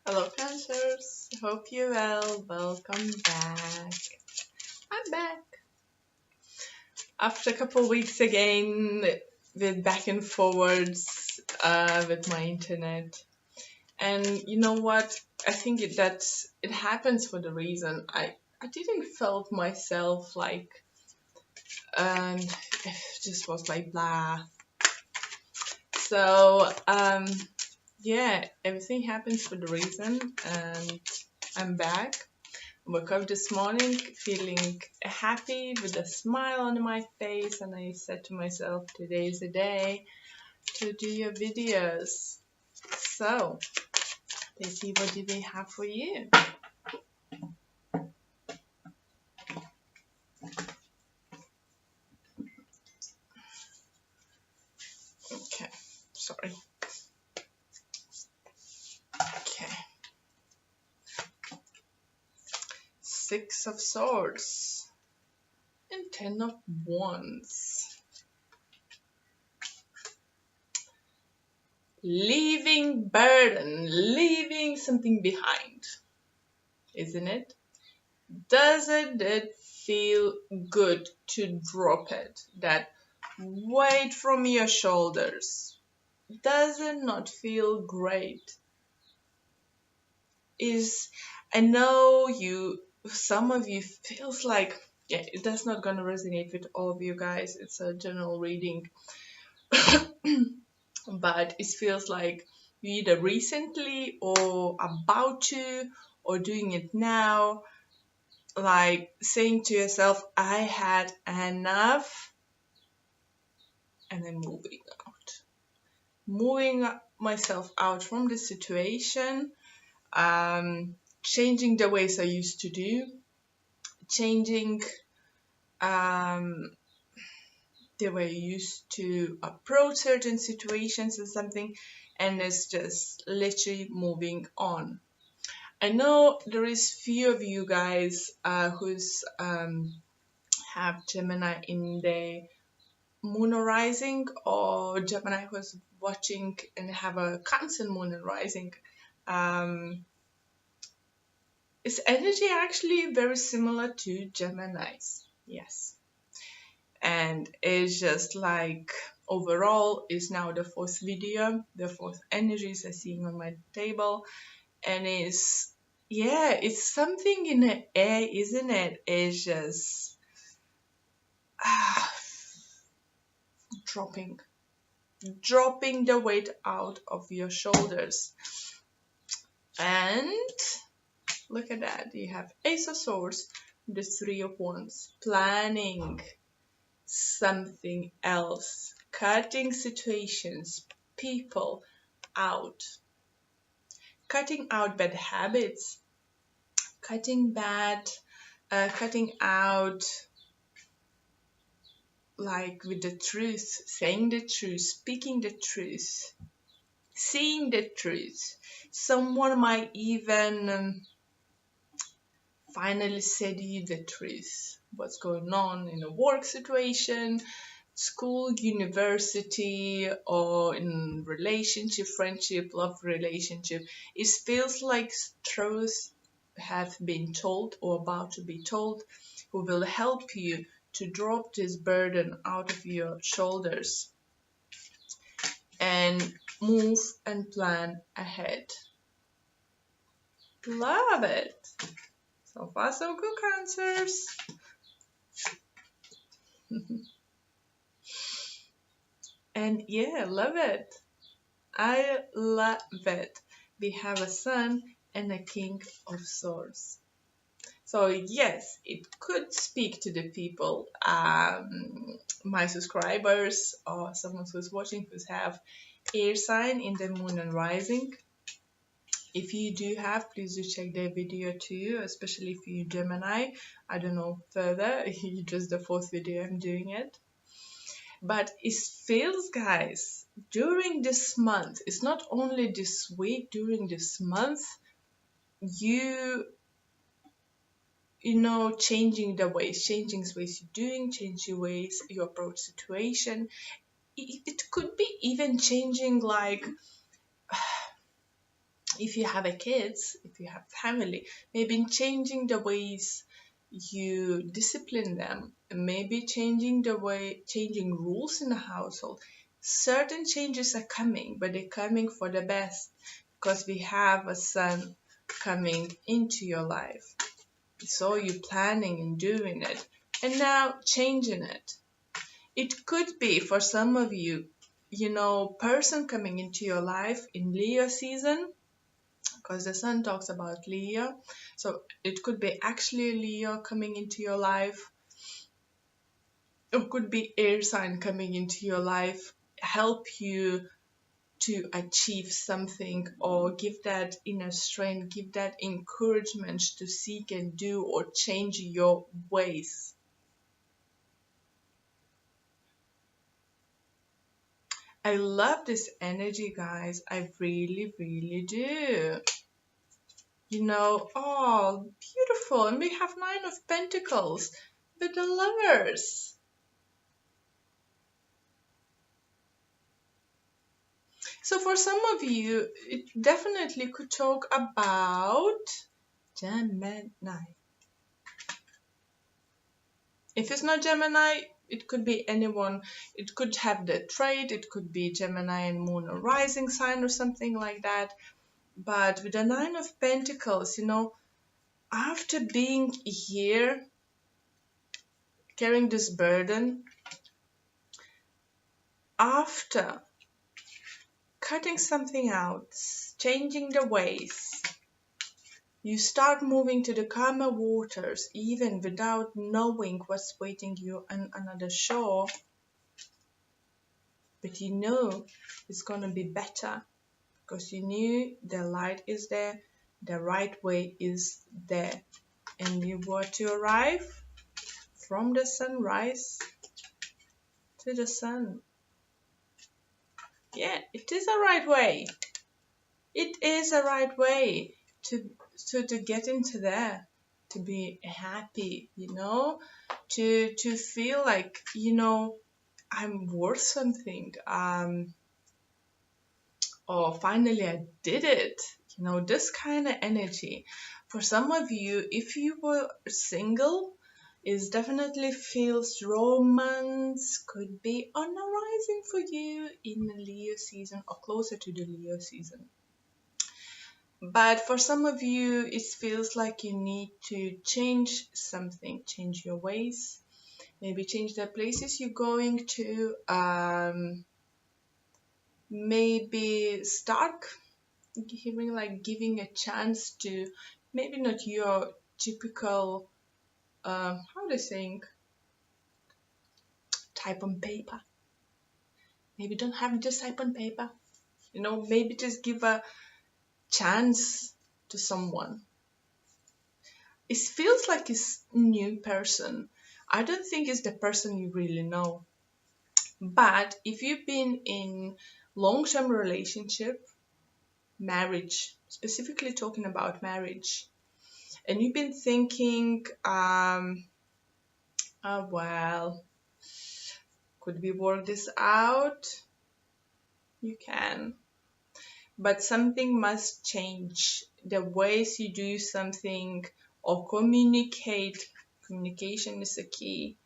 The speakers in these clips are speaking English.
Hello, Cancers. Hope you're well. Welcome back. I'm back. After a couple weeks again with back and forwards with my internet. And you know what? I think it happens for the reason I didn't felt myself like and it just was like blah. So yeah, everything happens for the reason and I'm back. Woke up this morning feeling happy with a smile on my face, and I said to myself, today is the day to do your videos. So, let's see what do they have for you. Okay, sorry. Okay. Six of Swords and Ten of Wands. Leaving burden, leaving something behind, isn't it? Doesn't it feel good to drop it? That weight from your shoulders. Does it not feel great? I know some of you feels like, yeah, that's not gonna resonate with all of you guys. It's a general reading. But it feels like you either recently or about to or doing it now, like saying to yourself, I had enough, and then moving myself out from the situation, changing the ways I used to do, changing the way I used to approach certain situations or something, and it's just literally moving on. I know there is few of you guys who's have Gemini in their moon or rising, or Gemini who's watching and have a Cancer moon and rising. Its energy actually very similar to Gemini's, yes. And it's just like overall is now the fourth video, the fourth energies I'm seeing on my table, and it's something in the air, isn't it? It's just dropping the weight out of your shoulders. And look at that, you have Ace of Swords, the Three of Wands, planning something else, cutting situations, people out, cutting out bad habits, cutting out like with the truth, saying the truth, speaking the truth, seeing the truth. Someone might even finally say to you the truth, what's going on in a work situation, school, university, or in relationship, friendship, love relationship. It feels like truth have been told or about to be told, who will help you to drop this burden out of your shoulders and move and plan ahead. Love it. So far so good, Cancers. And yeah, love it. I love it. We have a Sun and a King of Swords. So yes, it could speak to the people, my subscribers or someone who's watching who's have air sign in the moon and rising. If you do have, please do check their video too, especially if you Gemini. I don't know further, just the fourth video I'm doing it. But it feels, guys, during this month, it's not only this week, during this month, you know, changing ways you're doing, changing ways you approach situation. It could be even changing like if you have a kids, if you have family, maybe changing the ways you discipline them, maybe changing rules in the household. Certain changes are coming, but they're coming for the best because we have a son coming into your life. So you're planning and doing it, and now changing it. It could be for some of you, person coming into your life in Leo season, because the sun talks about Leo. So it could be actually Leo coming into your life. It could be air sign coming into your life, help you to achieve something, or give that inner strength, give that encouragement to seek and do or change your ways. I love this energy, guys. I really, really do. Oh, beautiful. And we have Nine of Pentacles with the Lovers. So for some of you, it definitely could talk about Gemini. If it's not Gemini, it could be anyone. It could have the trait. It could be Gemini and Moon or Rising sign or something like that. But with the Nine of Pentacles, after being here, carrying this burden, after cutting something out, changing the ways, you start moving to the calmer waters even without knowing what's waiting you on another shore. But you know it's going to be better because you knew the light is there, the right way is there. And you were to arrive from the sunrise to the sun. Yeah, it is a right way. It is a right way to get into there, to be happy, to feel like, I'm worth something. Or finally I did it. This kind of energy. For some of you, if you were single, is definitely feels romance could be on the rising for you in the Leo season or closer to the Leo season. But for some of you, it feels like you need to change something, change your ways, maybe change the places you're going to, maybe start giving a chance to maybe not your typical, how they saying, type on paper. Maybe don't have just type on paper. Maybe just give a chance to someone. It feels like it's a new person. I don't think it's the person you really know. But if you've been in long-term relationship, marriage, specifically talking about marriage, and you've been thinking, well, could we work this out? You can. But something must change. The ways you do something or communication is a key,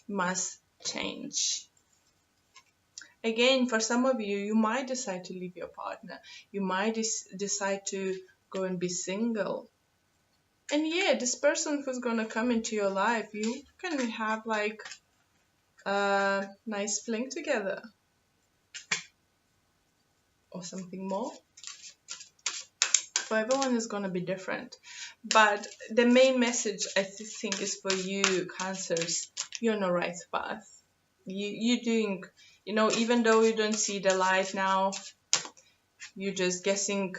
must change. Again, for some of you, you might decide to leave your partner. You might decide to go and be single. And yeah, this person who's gonna come into your life, you can have like a nice fling together. Or something more. For everyone is gonna be different. But the main message I think is for you, Cancers, you're on the right path. You're doing, even though you don't see the light now, you're just guessing,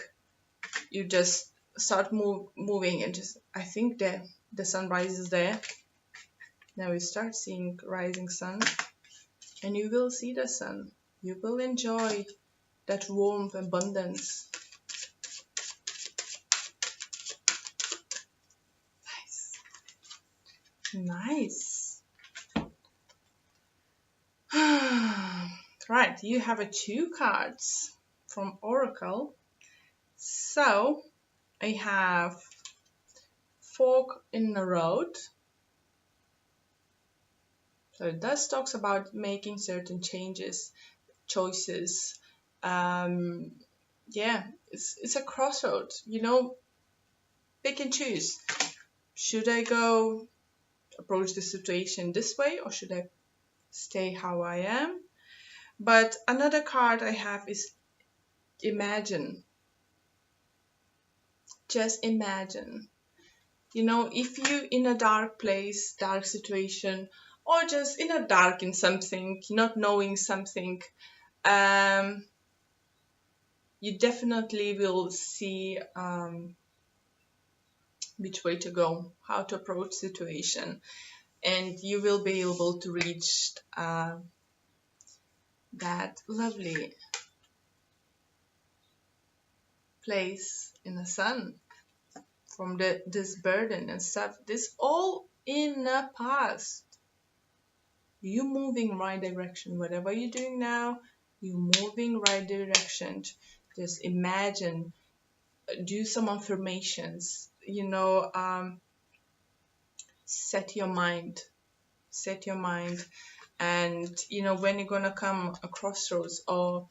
you just start moving and just, I think the sun rises there. Now you start seeing rising sun and you will see the sun. You will enjoy that warmth, abundance. Nice. Right, you have 2 cards from Oracle. So I have fork in the road. So it does talks about making certain choices. Yeah, it's a crossroad. Pick and choose. Should I go approach the situation this way, or should I stay how I am? But another card I have is imagine. Just imagine. If you in a dark place, dark situation, or just in a dark in something, not knowing something, you definitely will see which way to go, how to approach situation, and you will be able to reach that lovely place in the sun from this burden and stuff. This all in the past. You moving right direction. Whatever you're doing now, you moving right direction. Just imagine, do some affirmations. Set your mind. Set your mind. And when you're gonna come a crossroads, or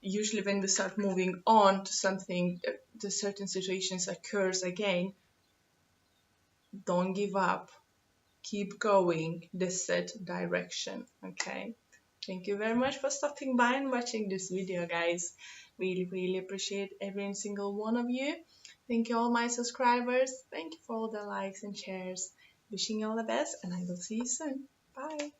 usually when we start moving on to something, the certain situations occurs again, don't give up, keep going the set direction. Okay, thank you very much for stopping by and watching this video, guys. Really appreciate every single one of you. Thank you all my subscribers. Thank you for all the likes and shares. Wishing you all the best, and I will see you soon. Bye.